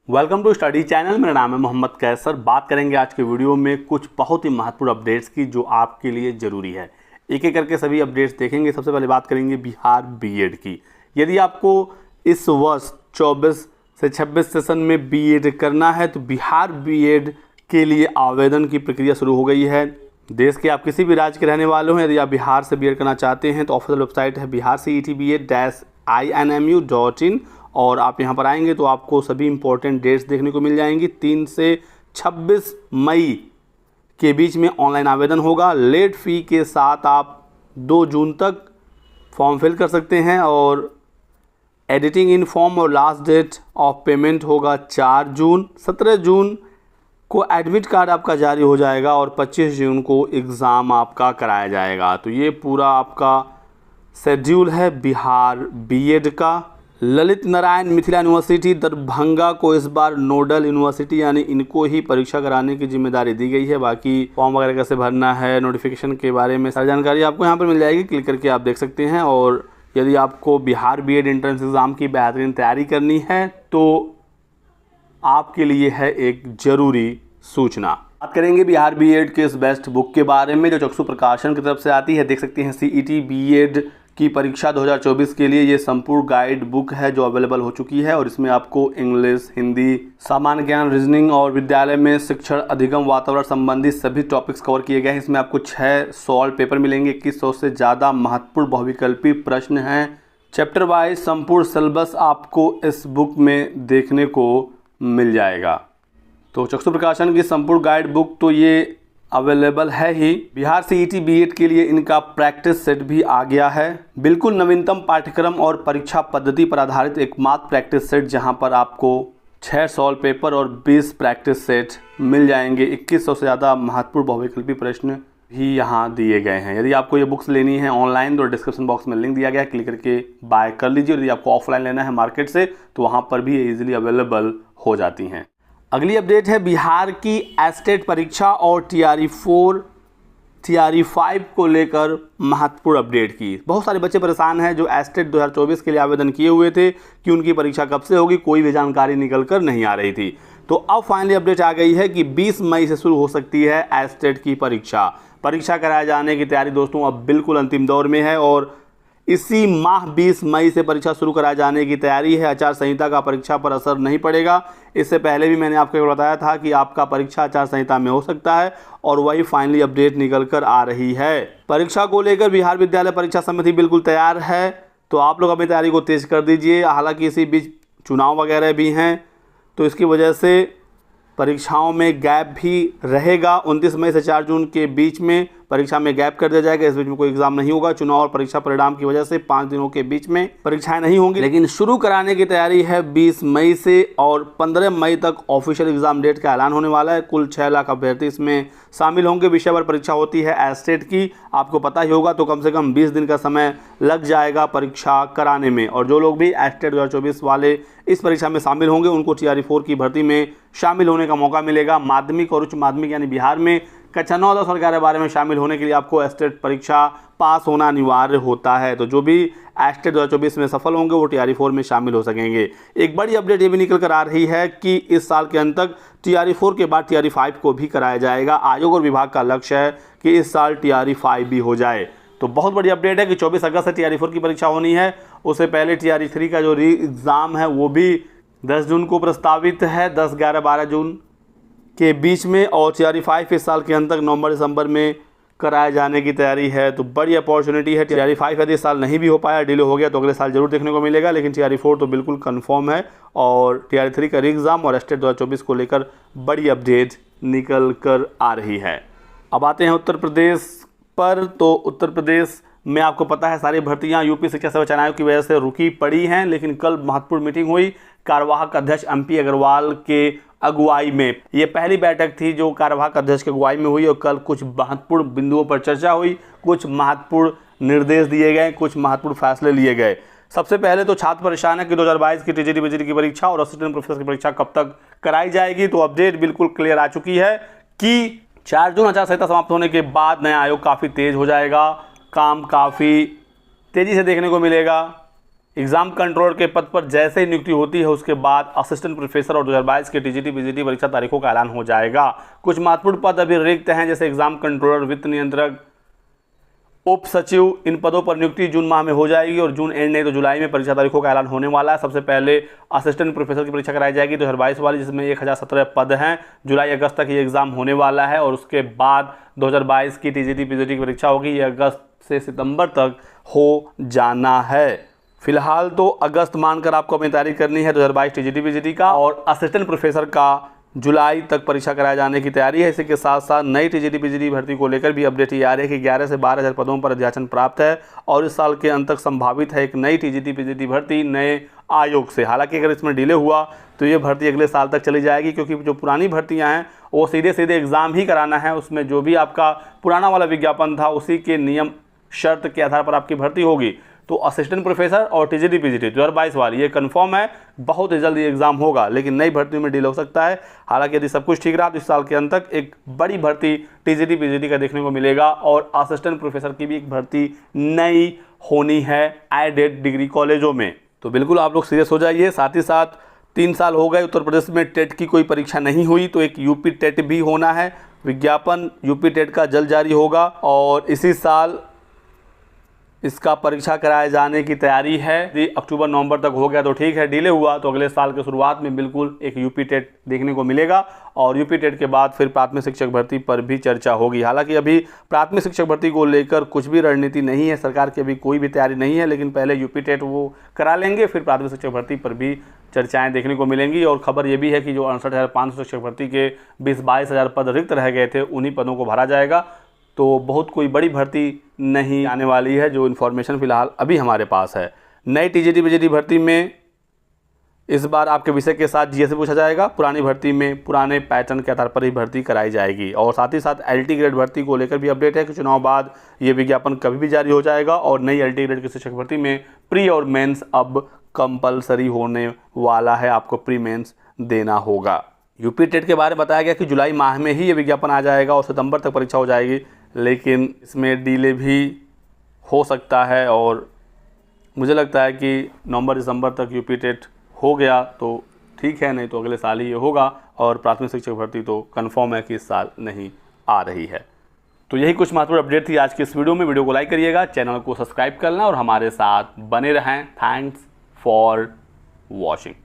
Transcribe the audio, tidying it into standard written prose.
Welcome to study channel. मेरा नाम है मोहम्मद कैसर। बात करेंगे आज के वीडियो में कुछ बहुत ही महत्वपूर्ण अपडेट्स की जो आपके लिए ज़रूरी है। एक एक करके सभी अपडेट्स देखेंगे। सबसे पहले बात करेंगे बिहार बीएड की। यदि आपको इस वर्ष 24 से 26 सेशन में बीएड करना है तो बिहार बीएड के लिए आवेदन की प्रक्रिया शुरू हो गई है। देश के आप किसी भी राज्य के रहने वाले हो, यदि आप बिहार से बीएड करना चाहते हैं तो ऑफिशियल वेबसाइट है biharcetbed-inmu.in और आप यहां पर आएंगे तो आपको सभी इंपॉर्टेंट डेट्स देखने को मिल जाएंगी। 3 से 26 मई के बीच में ऑनलाइन आवेदन होगा। लेट फ़ी के साथ आप 2 जून तक फॉर्म फिल कर सकते हैं और एडिटिंग इन फॉर्म और लास्ट डेट ऑफ पेमेंट होगा 4 जून। 17 जून को एडमिट कार्ड आपका जारी हो जाएगा और 25 जून को एग्ज़ाम आपका कराया जाएगा। तो ये पूरा आपका शेड्यूल है बिहार बीएड का। ललित नारायण मिथिला यूनिवर्सिटी दरभंगा को इस बार नोडल यूनिवर्सिटी यानी इनको ही परीक्षा कराने की जिम्मेदारी दी गई है। बाकी फॉर्म वगैरह कैसे भरना है, नोटिफिकेशन के बारे में सारी जानकारी आपको यहाँ पर मिल जाएगी। क्लिक करके आप देख सकते हैं। और यदि आपको बिहार बीएड एंट्रेंस एग्ज़ाम की बेहतरीन तैयारी करनी है तो आपके लिए है एक ज़रूरी सूचना। बात करेंगे बिहार बीएड के इस बेस्ट बुक के बारे में जो चक्षु प्रकाशन की तरफ से आती है। देख सकते हैं सीईटी बीएड की परीक्षा 2024 के लिए ये संपूर्ण गाइड बुक है जो अवेलेबल हो चुकी है। और इसमें आपको इंग्लिश, हिंदी, सामान्य ज्ञान, रीजनिंग और विद्यालय में शिक्षण, अधिगम, वातावरण संबंधी सभी टॉपिक्स कवर किए गए हैं। इसमें आपको 6 सॉल्व पेपर मिलेंगे। 2100 से ज़्यादा महत्वपूर्ण बहुविकल्पी प्रश्न हैं। चैप्टर वाइज संपूर्ण सिलेबस आपको इस बुक में देखने को मिल जाएगा। तो चक्षु प्रकाशन की संपूर्ण गाइड बुक तो ये अवेलेबल है ही। बिहार सीईटी बीएड के लिए इनका प्रैक्टिस सेट भी आ गया है। बिल्कुल नवीनतम पाठ्यक्रम और परीक्षा पद्धति पर आधारित एकमात्र प्रैक्टिस सेट जहां पर आपको 6 सॉल्व पेपर और 20 प्रैक्टिस सेट मिल जाएंगे। 2100 से ज़्यादा महत्वपूर्ण बहुविकल्पी प्रश्न भी यहाँ दिए गए हैं। यदि आपको ये बुक्स लेनी है ऑनलाइन तो डिस्क्रिप्शन बॉक्स में लिंक दिया गया है, क्लिक करके बाय कर लीजिए। यदि आपको ऑफलाइन लेना है मार्केट से तो वहाँ पर भी ईजिली अवेलेबल हो जाती हैं। अगली अपडेट है बिहार की एस्टेट परीक्षा और टीआरई 4 टीआरई 5 को लेकर महत्वपूर्ण अपडेट की। बहुत सारे बच्चे परेशान हैं जो एस्टेट 2024 के लिए आवेदन किए हुए थे कि उनकी परीक्षा कब से होगी, कोई भी जानकारी निकल कर नहीं आ रही थी। तो अब फाइनली अपडेट आ गई है कि 20 मई से शुरू हो सकती है एस्टेट की परीक्षा कराए जाने की तैयारी दोस्तों अब बिल्कुल अंतिम दौर में है। और इसी माह 20 मई से परीक्षा शुरू कराए जाने की तैयारी है। आचार संहिता का परीक्षा पर असर नहीं पड़ेगा। इससे पहले भी मैंने आपको बताया था कि आपका परीक्षा आचार संहिता में हो सकता है और वही फाइनली अपडेट निकल कर आ रही है। परीक्षा को लेकर बिहार विद्यालय परीक्षा समिति बिल्कुल तैयार है। तो आप लोग अपनी तैयारी को तेज कर दीजिए। हालांकि इसी बीच चुनाव वगैरह भी हैं तो इसकी वजह से परीक्षाओं में गैप भी रहेगा। 29 मई से 4 जून के बीच में परीक्षा में गैप कर दिया जाएगा। इस बीच में कोई एग्जाम नहीं होगा। चुनाव और परीक्षा परिणाम की वजह से 5 दिनों के बीच में परीक्षाएं नहीं होंगी। लेकिन शुरू कराने की तैयारी है 20 मई से और 15 मई तक ऑफिशियल एग्जाम डेट का ऐलान होने वाला है। कुल 6 लाख अभ्यर्थी इसमें शामिल होंगे। विषय पर परीक्षा होती है एस्टेट की, आपको पता ही होगा। तो कम से कम 20 दिन का समय लग जाएगा परीक्षा कराने में। और जो लोग भी एस्टेट 2024 वाले इस परीक्षा में शामिल होंगे उनको टीआरई 4 की भर्ती में शामिल होने का मौका मिलेगा। माध्यमिक और उच्च माध्यमिक यानी बिहार में कक्षा 9, 10 और 11 बारे में शामिल होने के लिए आपको एस्टेट परीक्षा पास होना अनिवार्य होता है। तो जो भी एस्टेट 2024 में सफल होंगे वो टीआरई 4 में शामिल हो सकेंगे। एक बड़ी अपडेट ये भी निकल कर आ रही है कि इस साल के अंत तक टीआरई 4 के बाद टीआरई 5 को भी कराया जाएगा। आयोग और विभाग का लक्ष्य है कि इस साल टीआरई 5 भी हो जाए। तो बहुत बड़ी अपडेट है कि 24 अगस्त से टीआरई 4 की परीक्षा होनी है। उससे पहले टीआरई 3 का जो री एग्ज़ाम है वो भी 10 जून को प्रस्तावित है, 10, 11, 12 जून के बीच में। और टीआरई 5 इस साल के अंत तक नवंबर दिसंबर में कराए जाने की तैयारी है। तो बड़ी अपॉर्चुनिटी है। टीआरई 5 यदि इस साल नहीं भी हो पाया, डिले हो गया तो अगले साल जरूर देखने को मिलेगा। लेकिन टीआरई 4 तो बिल्कुल कंफर्म है। और टीआरई 3 का री एग्ज़ाम और एस्टेट 2024 को लेकर बड़ी अपडेट निकल कर आ रही है। अब आते हैं उत्तर प्रदेश पर। तो उत्तर प्रदेश में आपको पता है सारी भर्तियां यूपी शिक्षा सेवा चयन आयोग की वजह से रुकी पड़ी हैं। लेकिन कल महत्वपूर्ण मीटिंग हुई कार्यवाहक अध्यक्ष एमपी अग्रवाल के अगुवाई में। ये पहली बैठक थी जो कार्यवाहक अध्यक्ष की अगुवाई में हुई और कल कुछ महत्वपूर्ण बिंदुओं पर चर्चा हुई, कुछ महत्वपूर्ण निर्देश दिए गए, कुछ महत्वपूर्ण फैसले लिए गए। सबसे पहले तो छात्र परेशान है कि 2022 की टीजीटी बीजीटी की परीक्षा और असिस्टेंट प्रोफेसर की परीक्षा कब तक कराई जाएगी। तो अपडेट बिल्कुल क्लियर आ चुकी है कि 4 जून आचार संहिता समाप्त होने के बाद नया आयोग काफ़ी तेज हो जाएगा। काम काफ़ी तेज़ी से देखने को मिलेगा। एग्जाम कंट्रोलर के पद पर जैसे ही नियुक्ति होती है उसके बाद असिस्टेंट प्रोफेसर और 2022 के टीजीटी पीजीटी परीक्षा तारीखों का ऐलान हो जाएगा। कुछ महत्वपूर्ण पद अभी रिक्त हैं, जैसे एग्जाम कंट्रोलर, वित्त नियंत्रक, उप सचिव। इन पदों पर नियुक्ति जून माह में हो जाएगी और जून एंड नहीं तो जुलाई में परीक्षा तारीखों का ऐलान होने वाला है। सबसे पहले असिस्टेंट प्रोफेसर की परीक्षा कराई जाएगी 2022 वाली, जिसमें 1017 पद हैं। जुलाई अगस्त तक ये एग्जाम होने वाला है और उसके बाद 2022 की टीजीटी पीजीटी की परीक्षा होगी। ये अगस्त से सितंबर तक हो जाना है। फिलहाल तो अगस्त मानकर आपको अपनी तैयारी करनी है 2022 टीजीटी पीजीटी का, और असिस्टेंट प्रोफेसर का जुलाई तक परीक्षा कराए जाने की तैयारी है। इसी के साथ साथ नई टीजीटी पीजीटी भर्ती को लेकर भी अपडेट ये आ रही है कि 11 से 12 हज़ार पदों पर अध्याचन प्राप्त है और इस साल के अंत तक संभावित है एक नई टीजीटी पीजीटी भर्ती नए आयोग से। हालांकि अगर इसमें डिले हुआ तो ये भर्ती अगले साल तक चली जाएगी, क्योंकि जो पुरानी भर्तियां हैं वो सीधे सीधे एग्ज़ाम ही कराना है। उसमें जो भी आपका पुराना वाला विज्ञापन था उसी के नियम शर्त के आधार पर आपकी भर्ती होगी। तो असिस्टेंट प्रोफेसर और टीजीटी पीजीटी 2022 वाली ये कंफर्म है, बहुत ही जल्दी एग्जाम होगा, लेकिन नई भर्ती में डिले हो सकता है। हालांकि यदि सब कुछ ठीक रहा तो इस साल के अंत तक एक बड़ी भर्ती टीजीटी पीजीटी का देखने को मिलेगा और असिस्टेंट प्रोफेसर की भी एक भर्ती नई होनी है एडेड डिग्री कॉलेजों में। तो बिल्कुल आप लोग सीरियस हो जाइए। साथ ही साथ 3 साल हो गए उत्तर प्रदेश में टेट की कोई परीक्षा नहीं हुई, तो एक यूपी टेट भी होना है। विज्ञापन यूपी टेट का जल्द जारी होगा और इसी साल इसका परीक्षा कराए जाने की तैयारी है। यदि अक्टूबर नवंबर तक हो गया तो ठीक है, डिले हुआ तो अगले साल के शुरुआत में बिल्कुल एक यूपी टेट देखने को मिलेगा और यूपी टेट के बाद फिर प्राथमिक शिक्षक भर्ती पर भी चर्चा होगी। हालांकि अभी प्राथमिक शिक्षक भर्ती को लेकर कुछ भी रणनीति नहीं है, सरकार की अभी कोई भी तैयारी नहीं है, लेकिन पहले यूपी टेट वो करा लेंगे, फिर प्राथमिक शिक्षक भर्ती पर भी चर्चाएं देखने को मिलेंगी। और खबर ये भी है कि जो 68,500 शिक्षक भर्ती के 20-22 हज़ार पद रिक्त रह गए थे उन्हीं पदों को भरा जाएगा। तो बहुत कोई बड़ी भर्ती नहीं आने वाली है, जो इन्फॉर्मेशन फिलहाल अभी हमारे पास है। नई टीजीटी पीजीटी भर्ती में इस बार आपके विषय के साथ जीएस पूछा जाएगा। पुरानी भर्ती में पुराने पैटर्न के आधार पर ही भर्ती कराई जाएगी। और साथ ही साथ एलटी ग्रेड भर्ती को लेकर भी अपडेट है कि चुनाव बाद ये विज्ञापन कभी भी जारी हो जाएगा और नई एलटी ग्रेड की शिक्षक भर्ती में प्री और मेंस अब कंपलसरी होने वाला है, आपको प्री मेंस देना होगा। यूपी टेट के बारे में बताया गया कि जुलाई माह में ही ये विज्ञापन आ जाएगा और सितंबर तक परीक्षा हो जाएगी, लेकिन इसमें डिले भी हो सकता है और मुझे लगता है कि नवंबर दिसंबर तक यूपी टेट हो गया तो ठीक है, नहीं तो अगले साल ही ये होगा। और प्राथमिक शिक्षक भर्ती तो कंफर्म है कि इस साल नहीं आ रही है। तो यही कुछ महत्वपूर्ण अपडेट थी आज की इस वीडियो में। वीडियो को लाइक करिएगा, चैनल को सब्सक्राइब करना और हमारे साथ बने रहें। Thanks for watching.